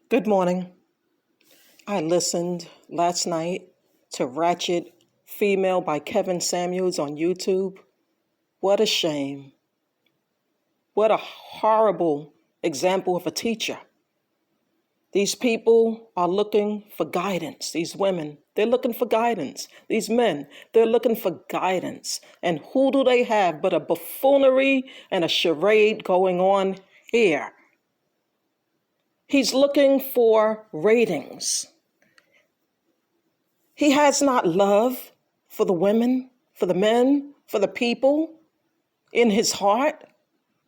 Good morning. I listened last night to Ratchet, Female by Kevin Samuels on YouTube. What a shame. What a horrible example of a teacher. These people are looking for guidance. These women, they're looking for guidance. These men, they're looking for guidance. And who do they have but a buffoonery and a charade going on here? He's looking for ratings. He has not love for the women, for the men, for the people in his heart.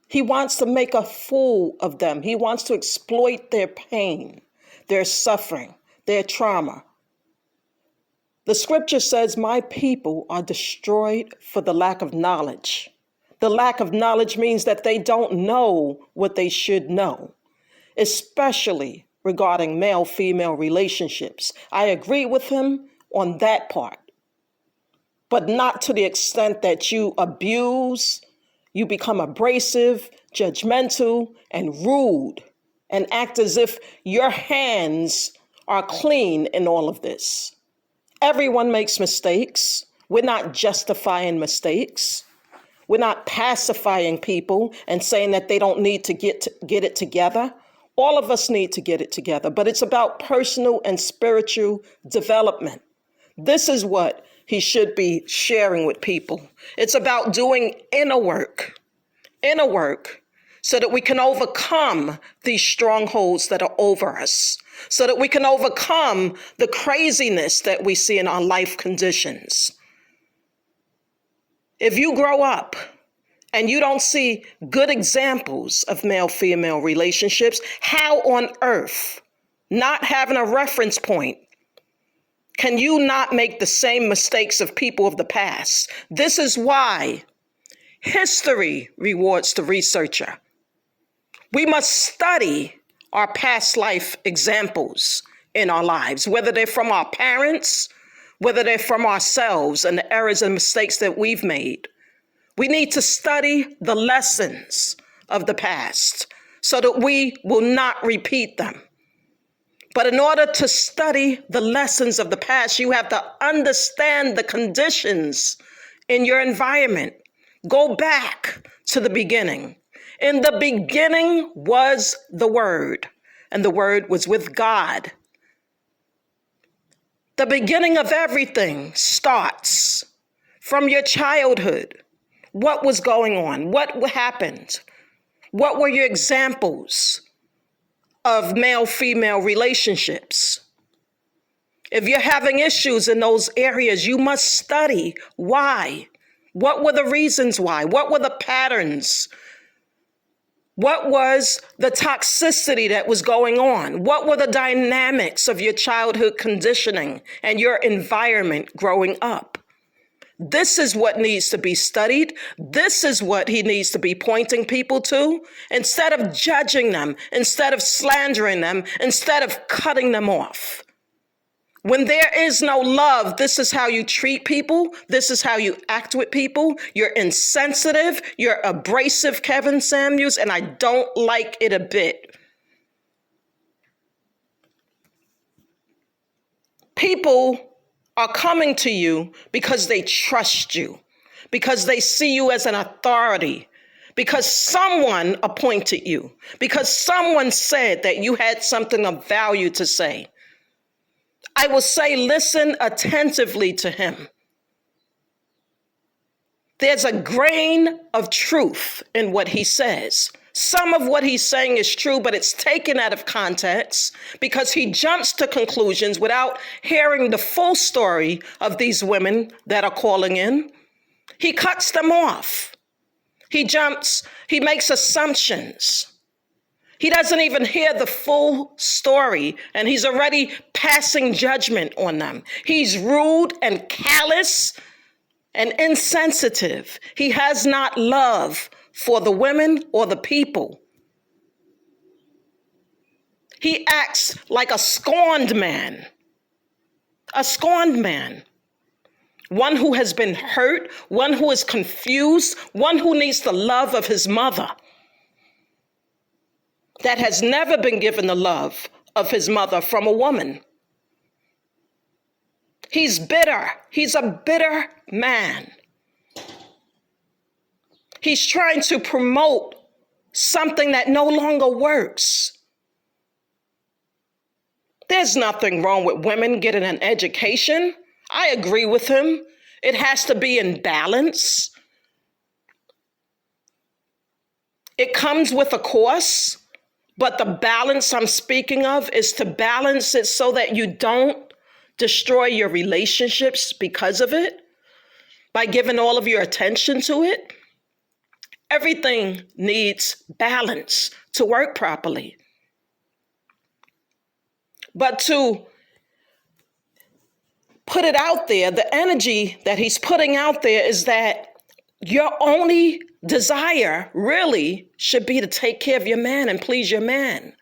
He wants to make a fool of them. He wants to exploit their pain, their suffering, their trauma. The scripture says, "My people are destroyed for the lack of knowledge." The lack of knowledge means that they don't know what they should know, especially regarding male-female relationships. I agree with him on that part, but not to the extent that you abuse, you become abrasive, judgmental, and rude, and act as if your hands are clean in all of this. Everyone makes mistakes. We're not justifying mistakes. We're not pacifying people and saying that they don't need to get it together. All of us need to get it together, but it's about personal and spiritual development. This is what he should be sharing with people. It's about doing inner work, so that we can overcome these strongholds that are over us, so that we can overcome the craziness that we see in our life conditions. If you grow up and you don't see good examples of male-female relationships, how on earth, not having a reference point, can you not make the same mistakes of people of the past? This is why history rewards the researcher. We must study our past life examples in our lives, whether they're from our parents, whether they're from ourselves and the errors and mistakes that we've made. We need to study the lessons of the past so that we will not repeat them. But in order to study the lessons of the past, you have to understand the conditions in your environment. Go back to the beginning. In the beginning was the Word, and the Word was with God. The beginning of everything starts from your childhood. What was going on? What happened? What were your examples of male-female relationships? If you're having issues in those areas, you must study why. What were the reasons why? What were the patterns? What was the toxicity that was going on? What were the dynamics of your childhood conditioning and your environment growing up? This is what needs to be studied. This is what he needs to be pointing people to, instead of judging them, instead of slandering them, instead of cutting them off. When there is no love, this is how you treat people. This is how you act with people. You're insensitive. You're abrasive, Kevin Samuels, and I don't like it a bit. People are coming to you because they trust you, because they see you as an authority, because someone appointed you, because someone said that you had something of value to say. I will say, listen attentively to him. There's a grain of truth in what he says. Some of what he's saying is true, but it's taken out of context because he jumps to conclusions without hearing the full story of these women that are calling in. He cuts them off. He makes assumptions. He doesn't even hear the full story, and he's already passing judgment on them. He's rude and callous and insensitive. He has not love for the women or the people. He acts like a scorned man. A scorned man. One who has been hurt, one who is confused, one who needs the love of his mother. That has never been given the love of his mother from a woman. He's bitter. He's a bitter man. He's trying to promote something that no longer works. There's nothing wrong with women getting an education. I agree with him. It has to be in balance. It comes with a course, but the balance I'm speaking of is to balance it so that you don't destroy your relationships because of it, by giving all of your attention to it. Everything needs balance to work properly. But to put it out there, the energy that he's putting out there is that your only desire really should be to take care of your man and please your man.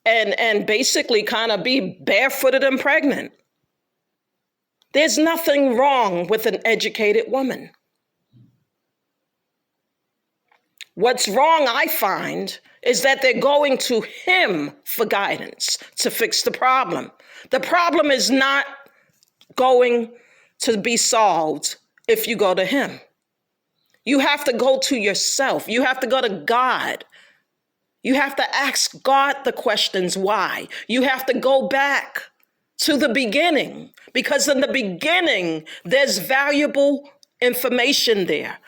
And basically kind of be barefooted and pregnant. There's nothing wrong with an educated woman. What's wrong, I find, is that they're going to him for guidance to fix the problem. The problem is not going to be solved if you go to him. You have to go to yourself. You have to go to God. You have to ask God the questions why. You have to go back to the beginning, because in the beginning, there's valuable information there.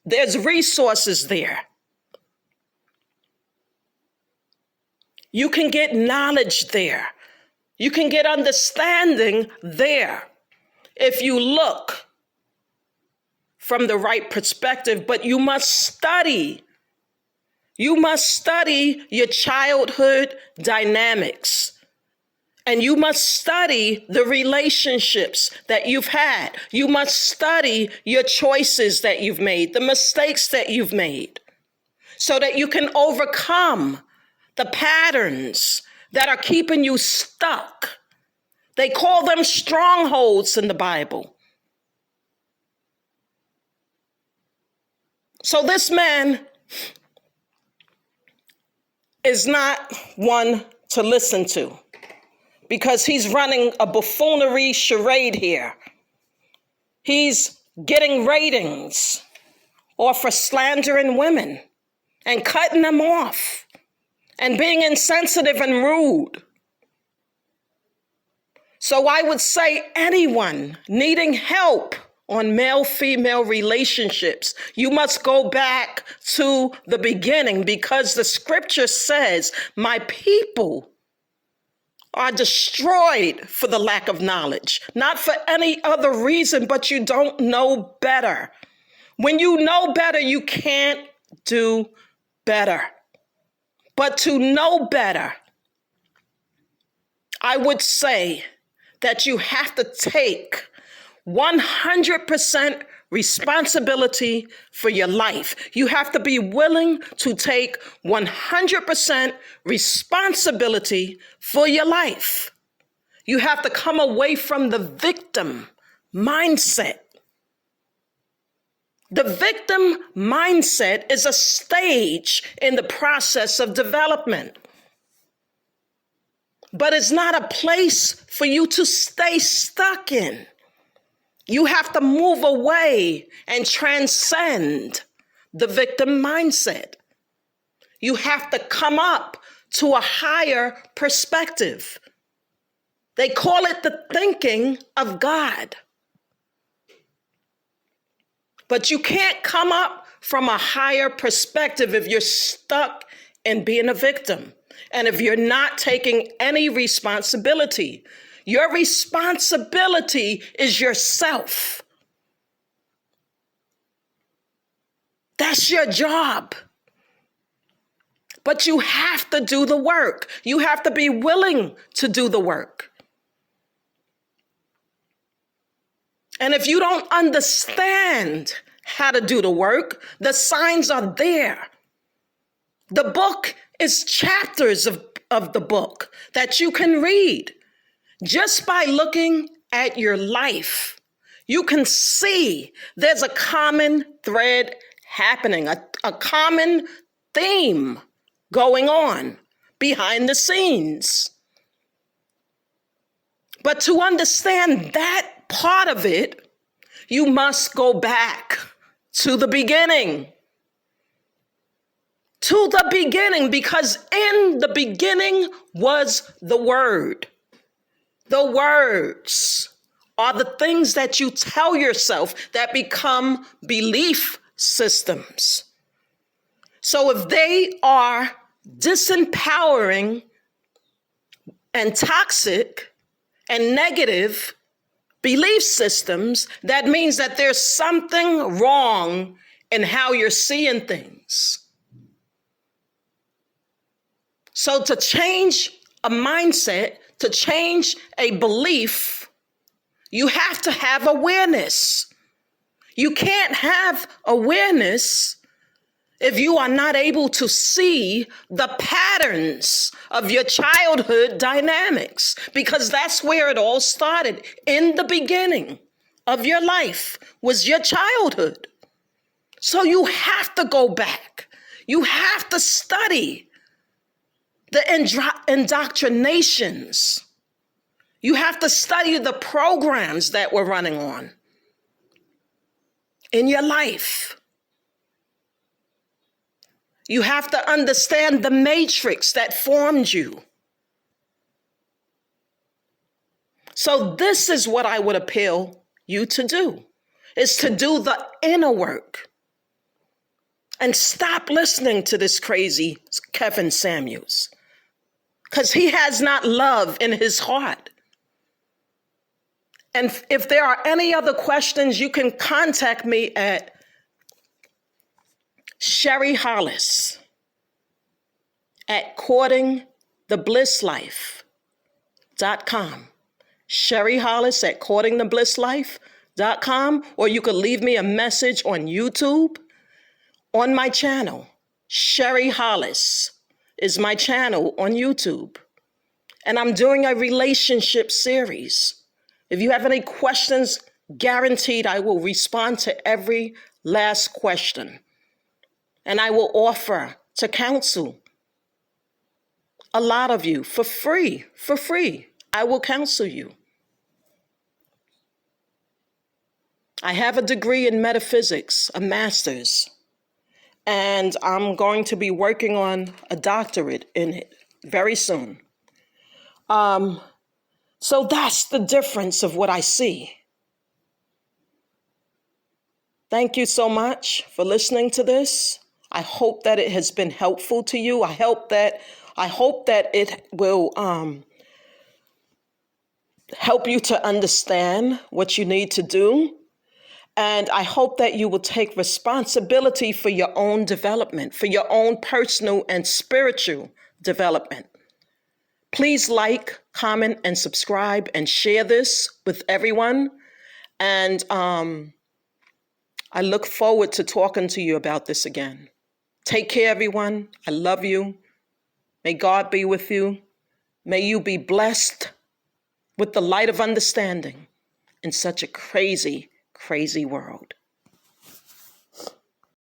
There's resources there. You can get knowledge there. You can get understanding there if you look from the right perspective, but you must study. You must study your childhood dynamics. And you must study the relationships that you've had. You must study your choices that you've made, the mistakes that you've made, so that you can overcome the patterns that are keeping you stuck. They call them strongholds in the Bible. So this man is not one to listen to, because he's running a buffoonery charade here. He's getting ratings off for slandering women and cutting them off and being insensitive and rude. So I would say anyone needing help on male-female relationships, you must go back to the beginning, because the scripture says, my people are destroyed for the lack of knowledge, not for any other reason, but you don't know better. When you know better, you can't do better. But to know better, I would say that you have to take 100% responsibility for your life. You have to be willing to take 100% responsibility for your life. You have to come away from the victim mindset. The victim mindset is a stage in the process of development, but it's not a place for you to stay stuck in. You have to move away and transcend the victim mindset. You have to come up to a higher perspective. They call it the thinking of God. But you can't come up from a higher perspective if you're stuck in being a victim and if you're not taking any responsibility. Your responsibility is yourself. That's your job. But you have to do the work. You have to be willing to do the work. And if you don't understand how to do the work, the signs are there. The book is chapters of the book that you can read. Just by looking at your life, you can see there's a common thread happening, a common theme going on behind the scenes. But to understand that part of it, you must go back to the beginning. To the beginning, because in the beginning was the Word. The words are the things that you tell yourself that become belief systems. So if they are disempowering and toxic and negative belief systems, that means that there's something wrong in how you're seeing things. So to change a mindset, to change a belief, you have to have awareness. You can't have awareness if you are not able to see the patterns of your childhood dynamics, because that's where it all started. In the beginning of your life was your childhood. So you have to go back. You have to study the indoctrinations. You have to study the programs that we're running on in your life. You have to understand the matrix that formed you. So this is what I would appeal you to do, is to do the inner work and stop listening to this crazy Kevin Samuels, because he has not love in his heart. And if there are any other questions, you can contact me at Sherry Hollis at courtingtheblisslife.com. Sherry Hollis at courtingtheblisslife.com, or you could leave me a message on YouTube on my channel. Sherry Hollis is my channel on YouTube. And I'm doing a relationship series. If you have any questions, guaranteed I will respond to every last question. And I will offer to counsel a lot of you for free. I will counsel you. I have a degree in metaphysics, a master's, and I'm going to be working on a doctorate in it very soon. So that's the difference of what I see. Thank you so much for listening to this. I hope that it has been helpful to you. I hope that it will help you to understand what you need to do. And I hope that you will take responsibility for your own development, for your own personal and spiritual development. Please like, comment, and subscribe and share this with everyone. And I look forward to talking to you about this again. Take care, everyone. I love you. May God be with you. May you be blessed with the light of understanding in such a crazy, crazy world.